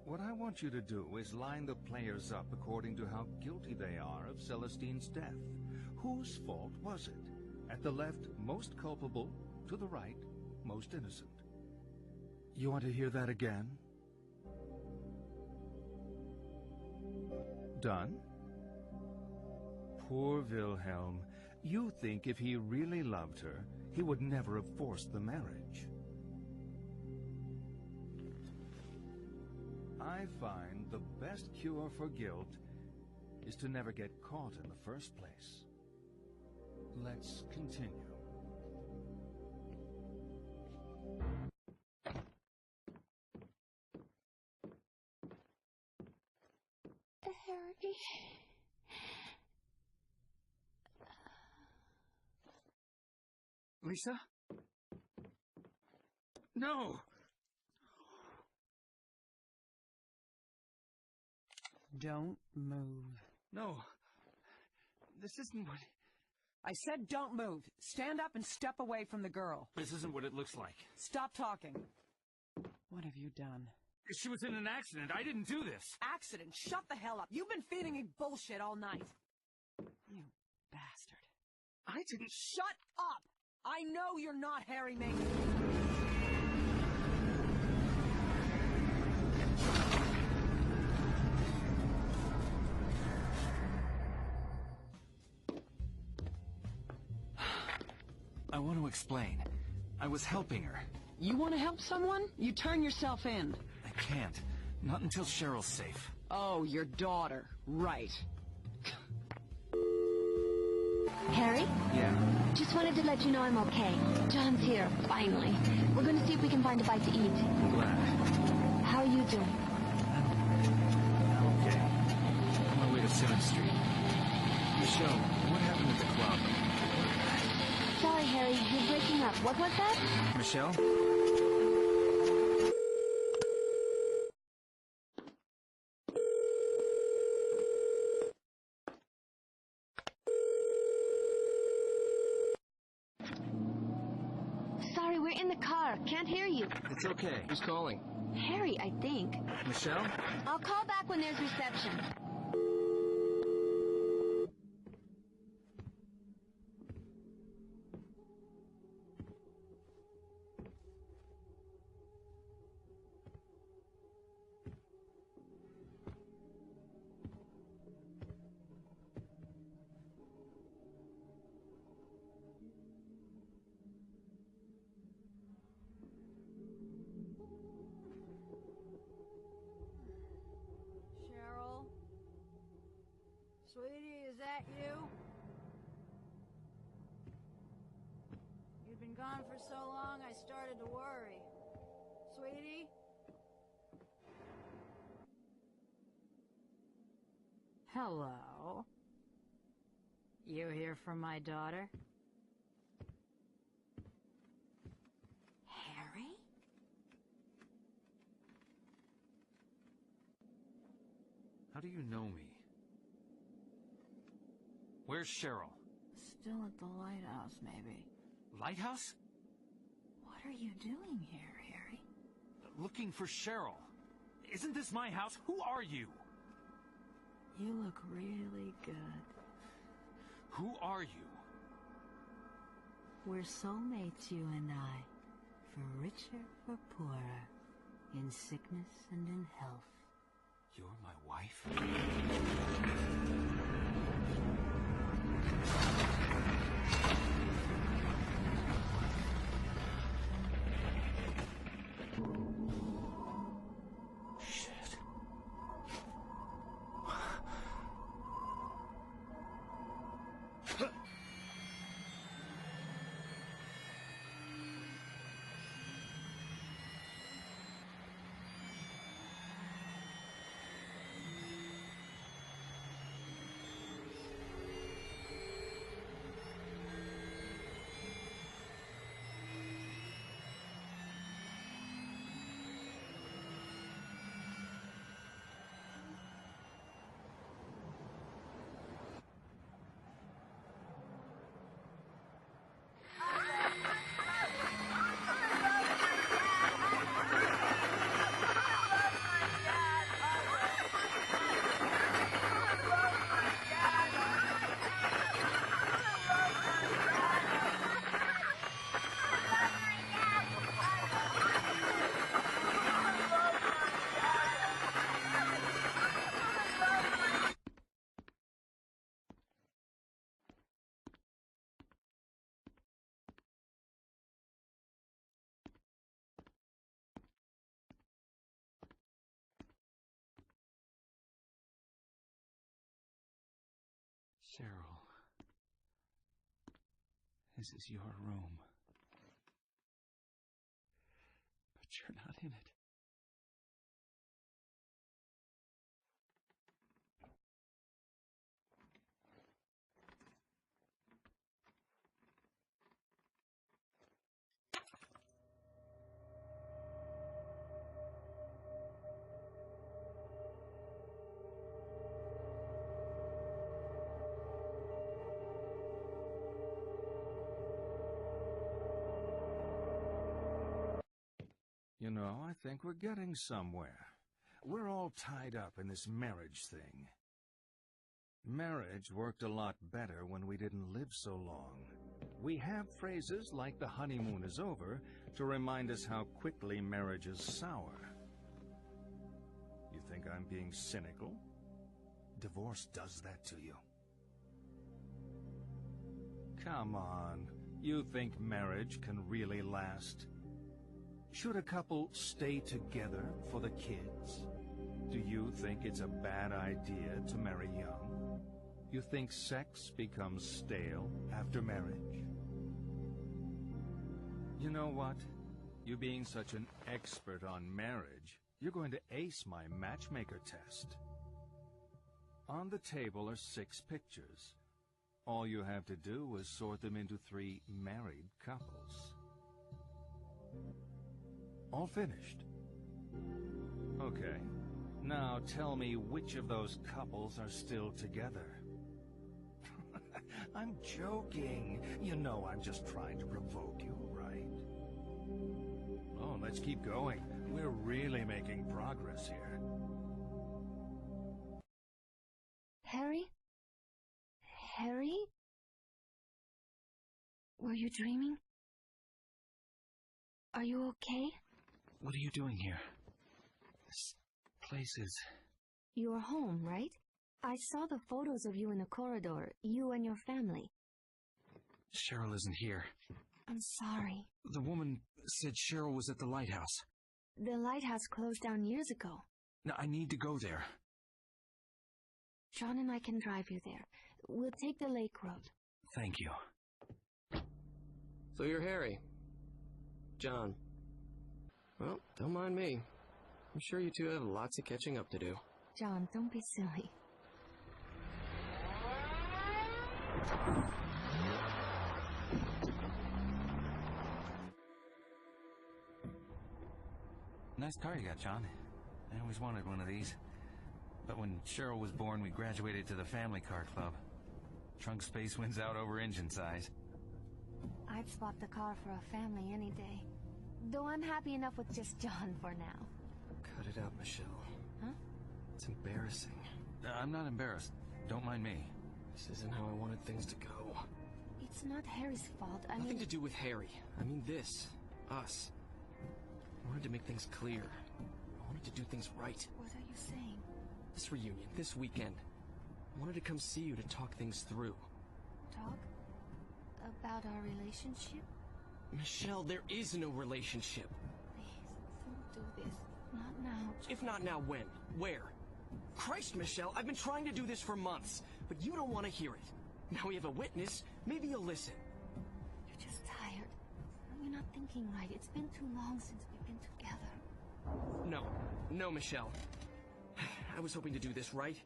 What I want you to do is line the players up according to how guilty they are of Celestine's death. Whose fault was it? At the left, most culpable. To the right, most innocent. You want to hear that again? Done? Poor Wilhelm. You think if he really loved her, he would never have forced the marriage. I find the best cure for guilt is to never get caught in the first place. Let's continue. Harry. Lisa? No! Don't move. No. This isn't what... I said don't move. Stand up and step away from the girl. This isn't what it looks like. Stop talking. What have you done? She was in an accident. I didn't do this. Accident? Shut the hell up. You've been feeding me bullshit all night. You bastard. I didn't... Shut up! I know you're not Harry Mason. I want to explain. I was helping her. You want to help someone? You turn yourself in. I can't. Not until Cheryl's safe. Oh, your daughter. Right. Harry? Yeah? Just wanted to let you know I'm okay. John's here, finally. We're gonna see if we can find a bite to eat. I'm glad. How are you doing? I'm okay. On my way to 7th Street. Michelle, what happened at the club? Sorry, Harry, you're breaking up. What was that? Michelle? Sorry, we're in the car. Can't hear you. It's okay. Who's calling? Harry, I think. Michelle? I'll call back when there's reception. Cheryl? Sweetie, is that you? You've been gone for so long, I started to worry. Sweetie? Hello. You here for my daughter? Harry? How do you know me? Where's Cheryl? Still at the lighthouse, maybe. Lighthouse? What are you doing here, Harry? Looking for Cheryl. Isn't this my house? Who are you? You look really good. Who are you? We're soulmates, you and I. For richer, for poorer. In sickness and in health. You're my wife? Shit. Cheryl, this is your room. But you're not in it. You know, I think we're getting somewhere. We're all tied up in this marriage thing. Marriage worked a lot better when we didn't live so long. We have phrases like the honeymoon is over to remind us how quickly marriages sour. You think I'm being cynical? Divorce does that to you. Come on, you think marriage can really last? Should a couple stay together for the kids? Do you think it's a bad idea to marry young? You think sex becomes stale after marriage? You know what? You being such an expert on marriage You're going to ace my matchmaker test. On the table are 6 pictures. All you have to do is sort them into 3 married couples. All finished? Okay. Now tell me which of those couples are still together. I'm joking. You know I'm just trying to provoke you, right? Oh, let's keep going. We're really making progress here. Harry? Harry? Were you dreaming? Are you okay? What are you doing here? This place is... You're home, right? I saw the photos of you in the corridor, you and your family. Cheryl isn't here. I'm sorry. The woman said Cheryl was at the lighthouse. The lighthouse closed down years ago. Now, I need to go there. John and I can drive you there. We'll take the lake road. Thank you. So you're Harry. John. Well, don't mind me. I'm sure you two have lots of catching up to do. John, don't be silly. Nice car you got, John. I always wanted one of these. But when Cheryl was born, we graduated to the family car club. Trunk space wins out over engine size. I'd swap the car for a family any day. Though I'm happy enough with just John for now. Cut it out, Michelle. Huh? It's embarrassing. I'm not embarrassed. Don't mind me. This isn't how I wanted things to go. It's not Harry's fault. Nothing to do with Harry. I mean this. Us. I wanted to make things clear. I wanted to do things right. What are you saying? This reunion, this weekend. I wanted to come see you to talk things through. Talk? About our relationship? Michelle, there is no relationship. Please, don't do this. Not now. If not now, when? Where? Christ, Michelle, I've been trying to do this for months, but you don't want to hear it. Now we have a witness, maybe you'll listen. You're just tired. You're not thinking right. It's been too long since we've been together. No, Michelle. I was hoping to do this right,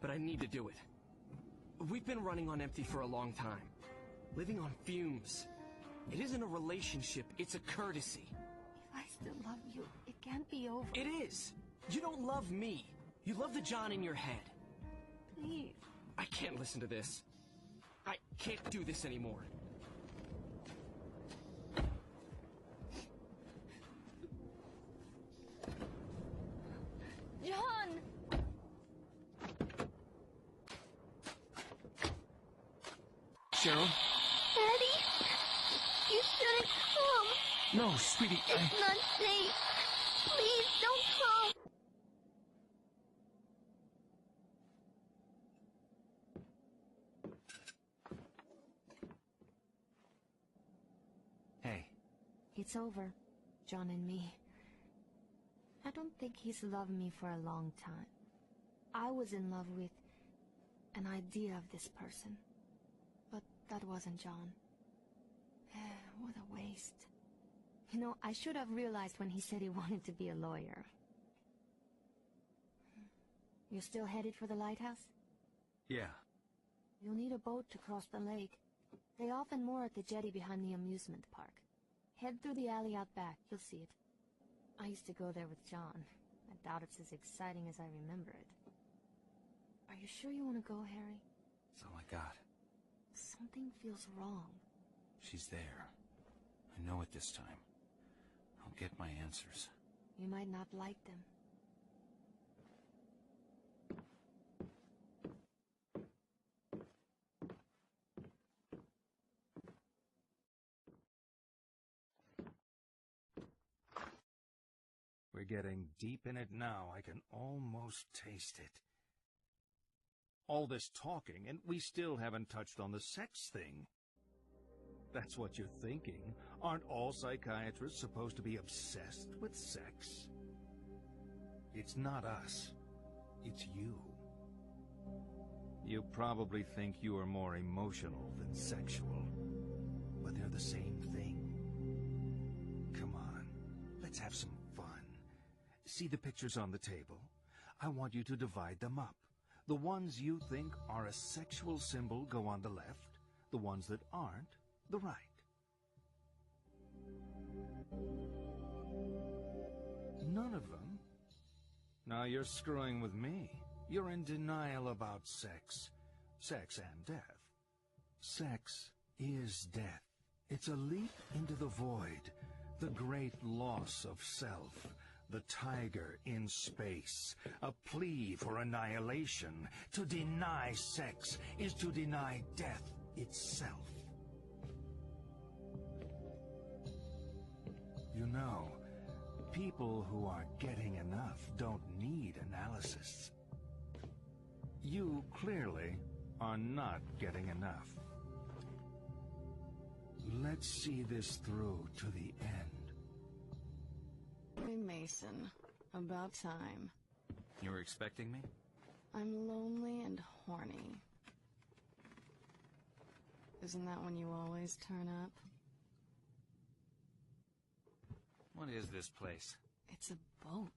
but I need to do it. We've been running on empty for a long time. Living on fumes. It isn't a relationship, it's a courtesy. If I still love you, it can't be over. It is! You don't love me. You love the John in your head. Please. I can't listen to this. I can't do this anymore. John! Cheryl? Daddy, you shouldn't come. No, sweetie, It's not safe. Please don't come. Hey. It's over, John and me. I don't think he's loved me for a long time. I was in love with an idea of this person. But that wasn't John. What a waste. You know, I should have realized when he said he wanted to be a lawyer. You're still headed for the lighthouse? Yeah. You'll need a boat to cross the lake. They often moor at the jetty behind the amusement park. Head through the alley out back, you'll see it. I used to go there with John. I doubt it's as exciting as I remember it. Are you sure you want to go, Harry? That's all I got. Something feels wrong. She's there. I know it this time. I'll get my answers. You might not like them. We're getting deep in it now. I can almost taste it. All this talking, and we still haven't touched on the sex thing. That's what you're thinking. Aren't all psychiatrists supposed to be obsessed with sex? It's not us. It's you. You probably think you are more emotional than sexual, but they're the same thing. Come on, let's have some fun. See the pictures on the table? I want you to divide them up. The ones you think are a sexual symbol go on the left. The ones that aren't, the right. None of them? Now you're screwing with me. You're in denial about sex. Sex and death. Sex is death. It's a leap into the void, the great loss of self, the tiger in space, a plea for annihilation. To deny sex is to deny death itself. You know, people who are getting enough don't need analysis. You clearly are not getting enough. Let's see this through to the end. Hey, Mason. About time. You were expecting me? I'm lonely and horny. Isn't that when you always turn up? What is this place? It's a boat.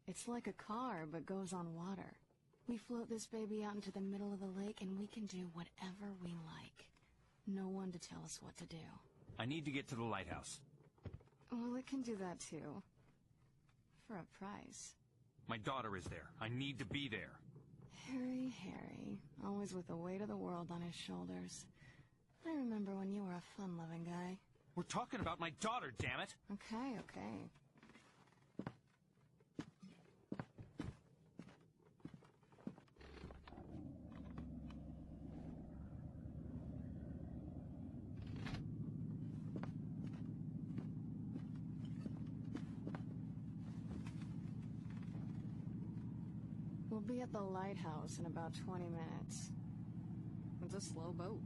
It's like a car, but goes on water. We float this baby out into the middle of the lake, and we can do whatever we like. No one to tell us what to do. I need to get to the lighthouse. Well, it can do that too. For a price. My daughter is there. I need to be there. Harry, always with the weight of the world on his shoulders. I remember when you were a fun-loving guy. We're talking about my daughter, damn it! Okay. We'll be at the lighthouse in about 20 minutes. It's a slow boat.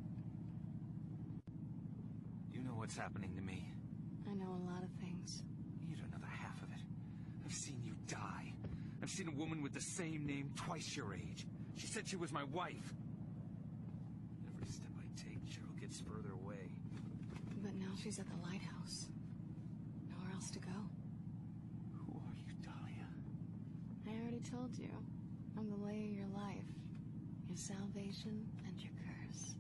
You know what's happening to me. I know a lot of things. You don't know the half of it. I've seen you die. I've seen a woman with the same name twice your age. She said she was my wife. Every step I take, Cheryl gets further away. But now she's at the lighthouse. Nowhere else to go. Who are you, Dahlia? I already told you. I'm the lay of your life. Your salvation and your curse.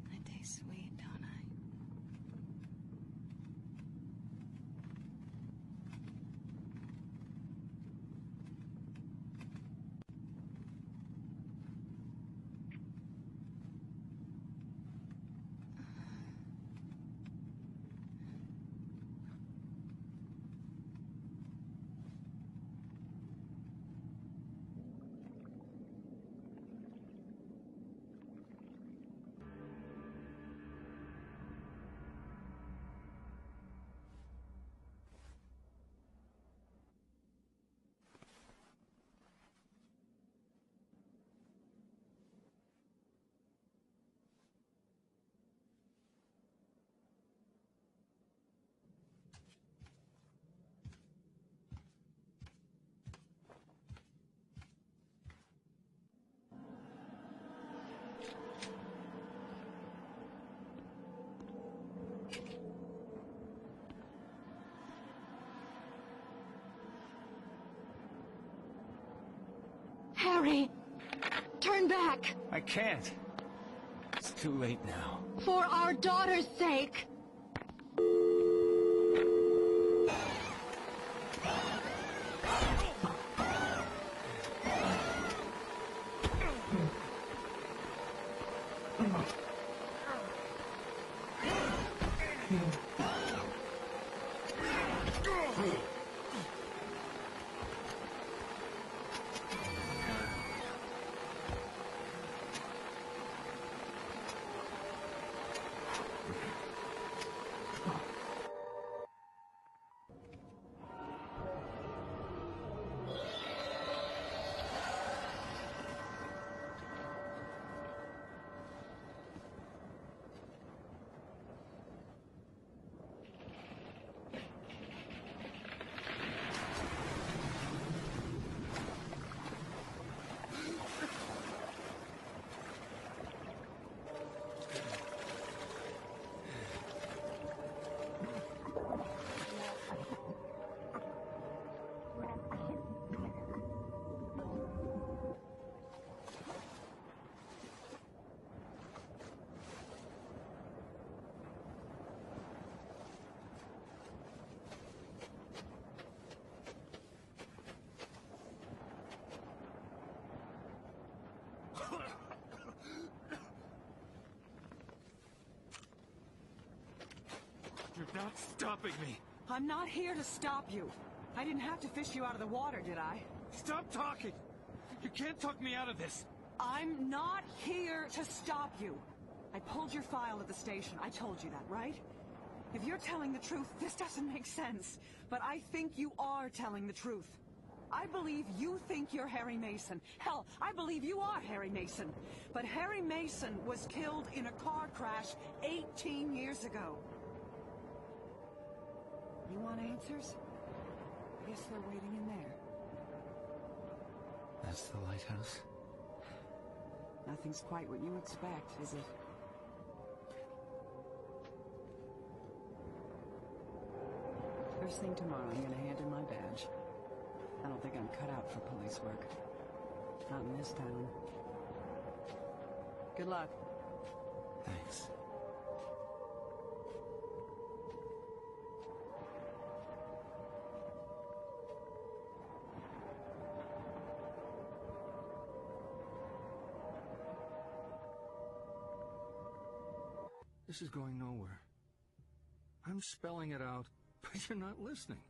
I taste sweet, don't I? Harry! Turn back! I can't. It's too late now. For our daughter's sake! without stopping me. I'm not here to stop you. I didn't have to fish you out of the water, did I? Stop talking! You can't talk me out of this! I'm not here to stop you. I pulled your file at the station. I told you that, right? If you're telling the truth, this doesn't make sense. But I think you are telling the truth. I believe you think you're Harry Mason. Hell, I believe you are Harry Mason. But Harry Mason was killed in a car crash 18 years ago. You want answers? I guess they're waiting in there. That's the lighthouse? Nothing's quite what you expect, is it? First thing tomorrow, I'm gonna hand in my badge. I don't think I'm cut out for police work. Not in this town. Good luck. Thanks. This is going nowhere. I'm spelling it out, but you're not listening.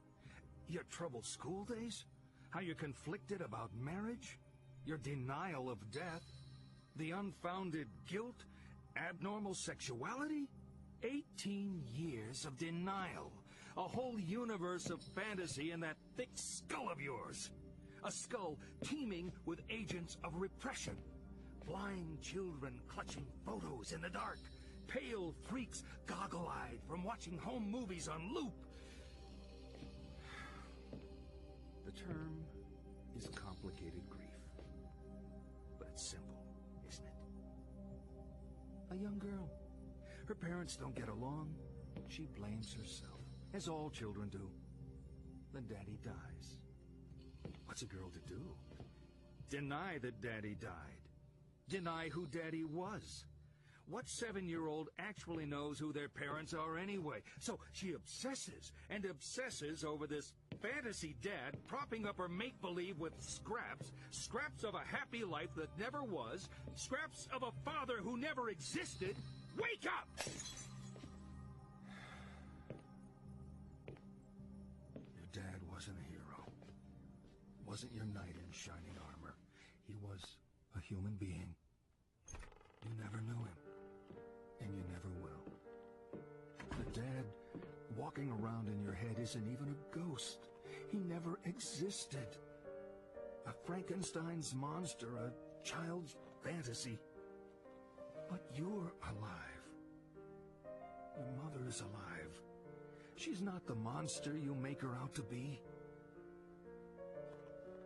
Your troubled school days? How you're conflicted about marriage? Your denial of death? The unfounded guilt? Abnormal sexuality? 18 years of denial. A whole universe of fantasy in that thick skull of yours. A skull teeming with agents of repression. Blind children clutching photos in the dark. Pale freaks goggle-eyed from watching home movies on loop. The term is complicated grief. But it's simple, isn't it? A young girl. Her parents don't get along. She blames herself, as all children do. Then Daddy dies. What's a girl to do? Deny that Daddy died. Deny who Daddy was. What 7-year-old actually knows who their parents are anyway? So she obsesses and obsesses over this fantasy dad, propping up her make-believe with scraps of a happy life that never was, scraps of a father who never existed. Wake up! Your dad wasn't a hero. Wasn't your knight in shining armor. He was a human being. You never knew him. And you never will. The dad walking around in your head isn't even a ghost. He never existed. A Frankenstein's monster, a child's fantasy. But you're alive. Your mother is alive. She's not the monster you make her out to be.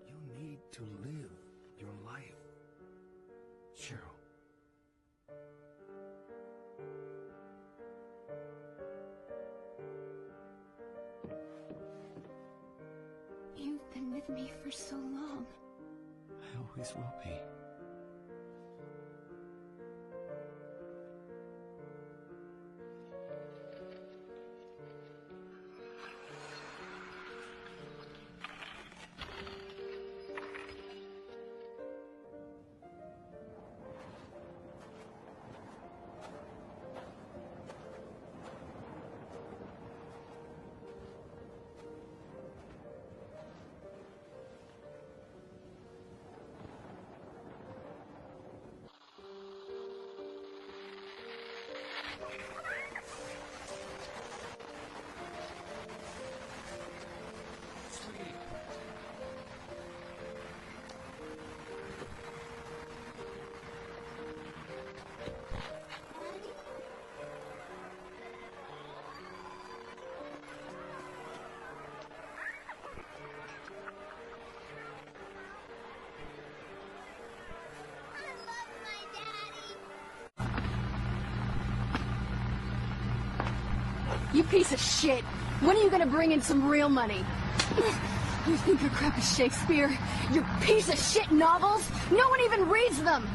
You need to live your life. Cheryl. You've been with me for so long. I always will be. You piece of shit! When are you gonna bring in some real money? You think your crap is Shakespeare? Your piece of shit novels? No one even reads them!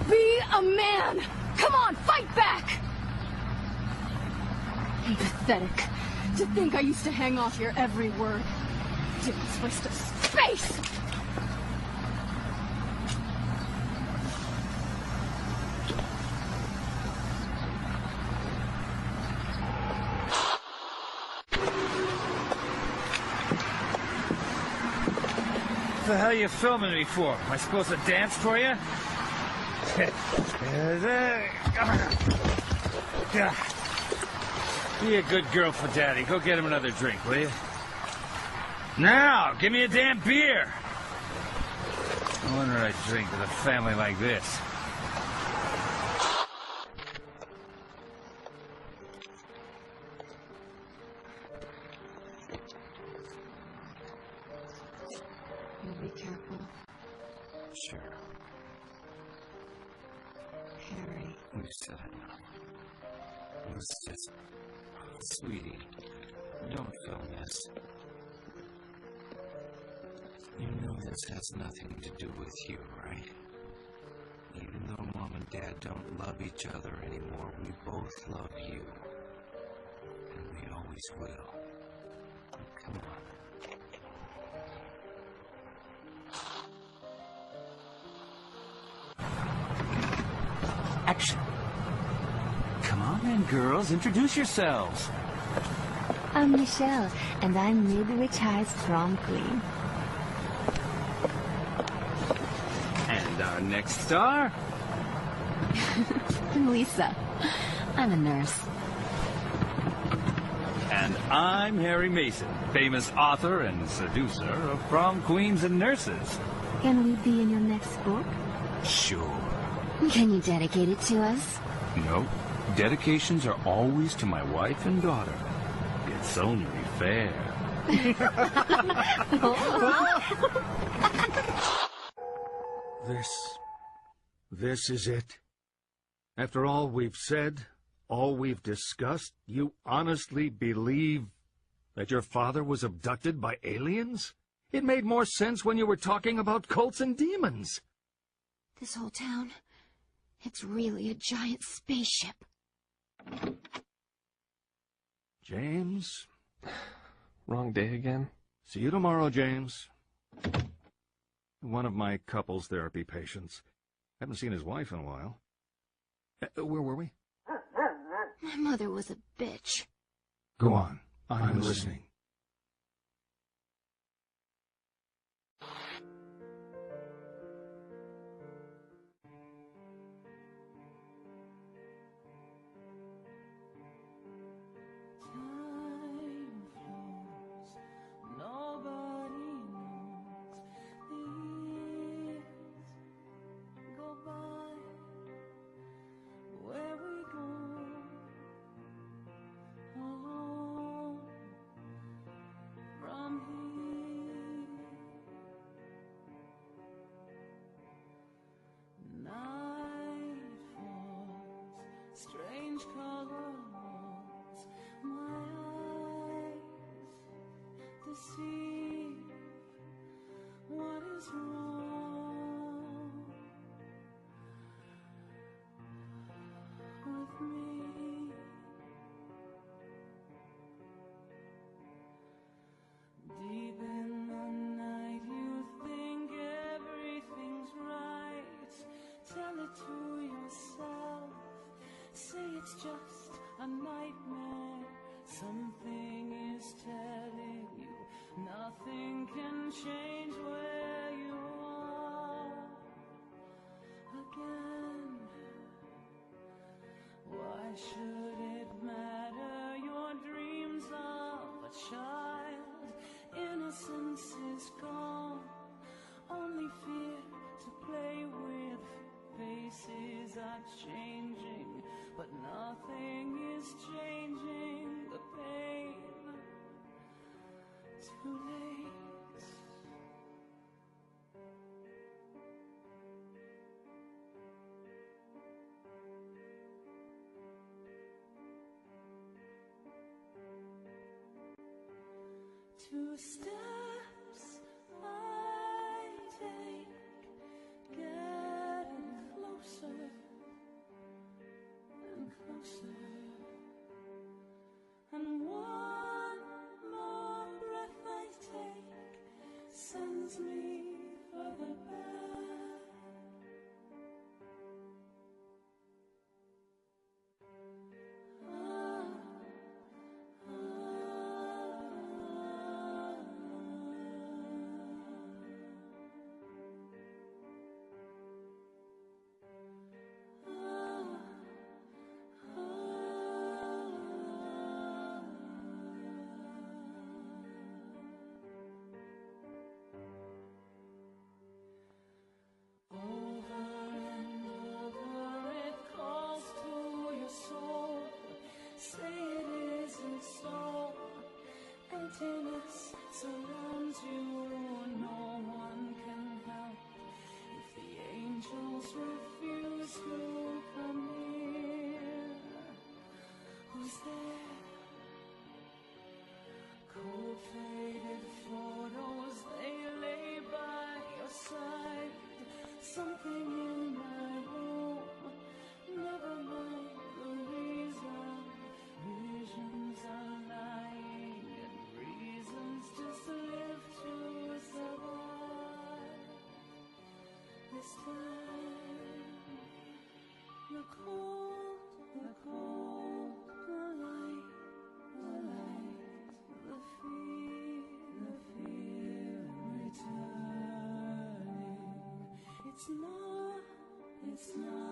Be a man! Come on, fight back! Pathetic. To think I used to hang off your every word. Didn't waste of space! What the hell are you filming me for? Am I supposed to dance for you? Be a good girl for Daddy. Go get him another drink, will you? Now, give me a damn beer! No wonder I drink with a family like this. You be careful. Sure. Harry. We said it. It's just... Sweetie, don't film this. You know this has nothing to do with you, right? Even though Mom and Dad don't love each other anymore, we both love you. And we always will. Come on. Action! Come on then, girls, introduce yourselves. I'm Michelle, and I'm Midwich High's prom queen. And our next star? I'm Lisa. I'm a nurse. And I'm Harry Mason, famous author and seducer of prom queens and nurses. Can we be in your next book? Sure. Can you dedicate it to us? No. Dedications are always to my wife and daughter. It's only fair. This is it? After all we've said, all we've discussed, you honestly believe that your father was abducted by aliens? It made more sense when you were talking about cults and demons. This whole town, it's really a giant spaceship. James? Wrong day again? See you tomorrow, James. One of my couples therapy patients. Haven't seen his wife in a while. Where were we? My mother was a bitch. Go on. I'm listening. Strange colors, my eyes deceive. What is wrong with me? Deep in the night, you think everything's right. Tell it to yourself. Say it's just a nightmare. Something is telling you nothing can change where you are again. Why should it matter? Your dreams of a child, innocence is gone. Only fear to play with. Faces are changing, but nothing is changing the pain. Too late. Two steps I take, getting closer and closer, and one more breath I take sends me further back. emptiness surrounds you, no one can help if the angels refuse to come near. Who's there? Cold faded photos, they lay by your side. Something in my room, never mind the reason. Visions are lying and reasons just live to survive. This time, the cold, the light, the fear returning. It's not